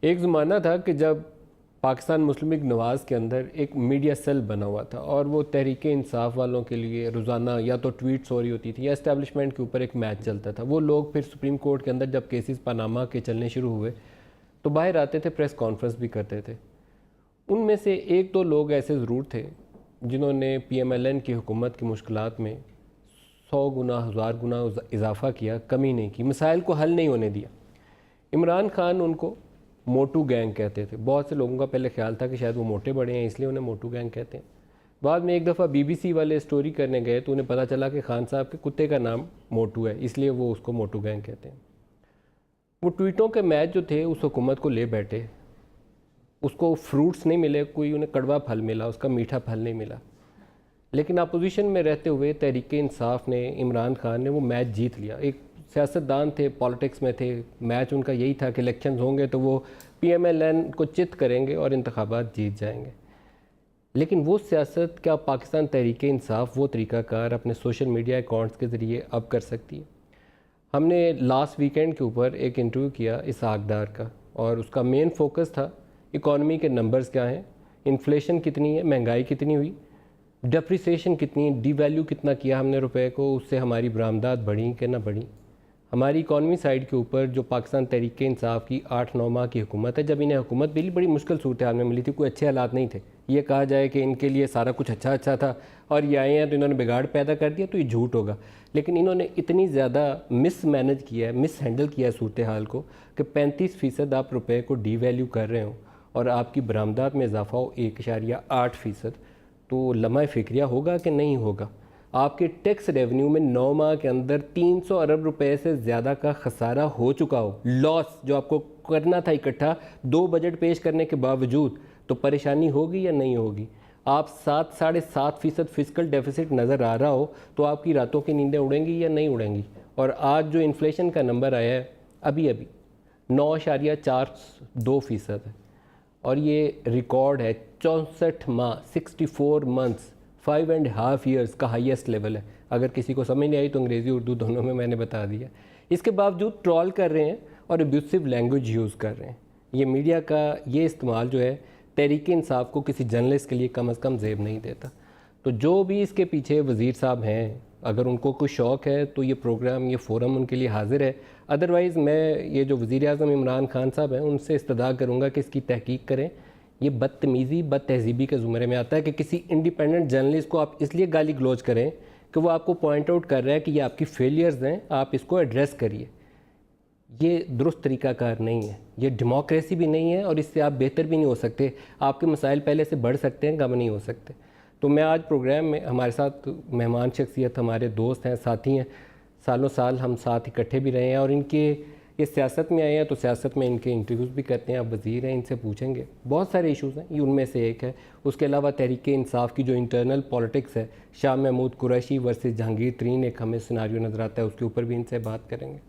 एक ज़माना था कि जब पाकिस्तान मुस्लिम लीग नवाज़ के अंदर एक मीडिया सेल बना हुआ था और वो तहरीक इंसाफ वालों के लिए रोज़ाना या तो ट्वीट्स हो रही होती थी या इस्टेब्लिशमेंट के ऊपर एक मैच चलता था। वो लोग फिर सुप्रीम कोर्ट के अंदर जब केसेस पनामा के चलने शुरू हुए तो बाहर आते थे, प्रेस कॉन्फ्रेंस भी करते थे। उनमें से एक दो लोग ऐसे ज़रूर थे जिन्होंने PMLN की हुकूमत की मुश्किलात में 100 गुना 1000 गुना इजाफा किया, कमी नहीं की, मसाइल को हल नहीं होने दिया। इमरान खान उनको मोटू गैंग कहते थे। बहुत से लोगों का पहले ख्याल था कि शायद वो मोटे बड़े हैं इसलिए उन्हें मोटू गैंग कहते हैं। बाद में एक दफ़ा BBC वाले स्टोरी करने गए तो उन्हें पता चला कि खान साहब के कुत्ते का नाम मोटू है, इसलिए वो उसको मोटू गैंग कहते हैं। वो ट्वीटों के मैच जो थे उस हुकूमत को ले बैठे, उसको फ्रूट्स नहीं मिले, कोई उन्हें कड़वा फल मिला, उसका मीठा फल नहीं मिला। लेकिन अपोजिशन में रहते हुए तहरीक इंसाफ ने, इमरान खान ने वो मैच जीत लिया। एक सियासतदान थे, पॉलिटिक्स में थे, मैच उनका यही था कि इलेक्शन होंगे तो वो PMLN को चित करेंगे और इंतखाबात जीत जाएंगे। लेकिन वो सियासत क्या पाकिस्तान तहरीक इंसाफ वो तरीक़ाकार अपने सोशल मीडिया अकाउंट्स के ज़रिए अब कर सकती है? हमने लास्ट वीकेंड के ऊपर एक इंटरव्यू किया इसहाक डार का और उसका मेन फोकस था इकॉनमी के नंबर्स क्या हैं, इन्फ्लेशन कितनी है, महंगाई कितनी हुई, डेप्रिसिएशन कितनी, डीवैल्यू कितना किया हमने रुपए को, उससे हमारी बरामदात बढ़ी कि ना बढ़ी। हमारी इकॉनमी साइड के ऊपर जो पाकिस्तान तहरीक इंसाफ की 8-9 माह की हुकूमत है, जब इन्हें हुकूमत मिली बड़ी मुश्किल सूरत हाल में मिली थी, कोई अच्छे हालात नहीं थे। ये कहा जाए कि इनके लिए सारा कुछ अच्छा था और ये आए हैं तो इन्होंने बिगाड़ पैदा कर दिया, तो ये झूठ होगा। लेकिन इन्होंने इतनी ज़्यादा मिस मैनेज किया है, मिस हैंडल किया है सूरत हाल को कि 35% आप रुपये को डीवैल्यू कर रहे हो और आपकी बरामदात में इजाफा हो 1.8%, तो लम्हा फ़िक्रिया होगा कि नहीं होगा। आपके टैक्स रेवेन्यू में 9 माह के अंदर 300 अरब रुपए से ज़्यादा का खसारा हो चुका हो, लॉस जो आपको करना था इकट्ठा 2 बजट पेश करने के बावजूद, तो परेशानी होगी या नहीं होगी? आप 7-7.5% फिजिकल डेफिसिट नज़र आ रहा हो तो आपकी रातों की नींदें उड़ेंगी या नहीं उड़ेंगी? और आज जो इन्फ्लेशन का नंबर आया है अभी 9.42% है और ये रिकॉर्ड है 64 माह 64 मंथ्स 5.5 ईयर्स का हाईएस्ट लेवल है। अगर किसी को समझ नहीं आई तो अंग्रेज़ी उर्दू दोनों में मैंने बता दिया। इसके बावजूद ट्रोल कर रहे हैं और अब्यूसिव लैंग्वेज यूज़ कर रहे हैं। ये मीडिया का ये इस्तेमाल जो है तहरीक इंसाफ को किसी जर्नलिस्ट के लिए कम अज़ कम ज़ेब नहीं देता। तो जो भी इसके पीछे वज़ीर साहब हैं, अगर उनको कोई शौक़ है तो ये प्रोग्राम, ये फ़ोरम उनके लिए हाजिर है। अदरवाइज़ मैं ये जो वज़ीर आज़म इमरान खान साहब हैं उनसे इस्तदा करूँगा कि इसकी तहकीक करें। ये बदतमीज़ी, बदतहज़ीबी के ज़ुमरे में आता है कि किसी इंडिपेंडेंट जर्नलिस्ट को आप इसलिए गाली गलौज करें कि वो आपको पॉइंट आउट कर रहा है कि ये आपकी फेलियर्स हैं, आप इसको एड्रेस करिए। ये दुरुस्त तरीक़ाकार नहीं है, ये डेमोक्रेसी भी नहीं है और इससे आप बेहतर भी नहीं हो सकते। आपके मसाइल पहले से बढ़ सकते हैं, कम नहीं हो सकते। तो मैं आज प्रोग्राम में हमारे साथ मेहमान शख्सियत हमारे दोस्त हैं, साथी हैं, सालों साल हम साथ इकट्ठे भी रहे हैं और इनके ये सियासत में आए हैं तो सियासत में इनके इंटरव्यूज़ भी करते हैं। आप वज़ीर हैं, इनसे पूछेंगे, बहुत सारे इशूज़ हैं, ये उनमें से एक है। उसके अलावा तहरीक इंसाफ की जो इंटरनल पॉलिटिक्स है, शाह महमूद कुरैशी वर्सेस जहांगीर तरीन, एक हमें सिनारियो नज़र आता है, उसके ऊपर भी इनसे बात करेंगे।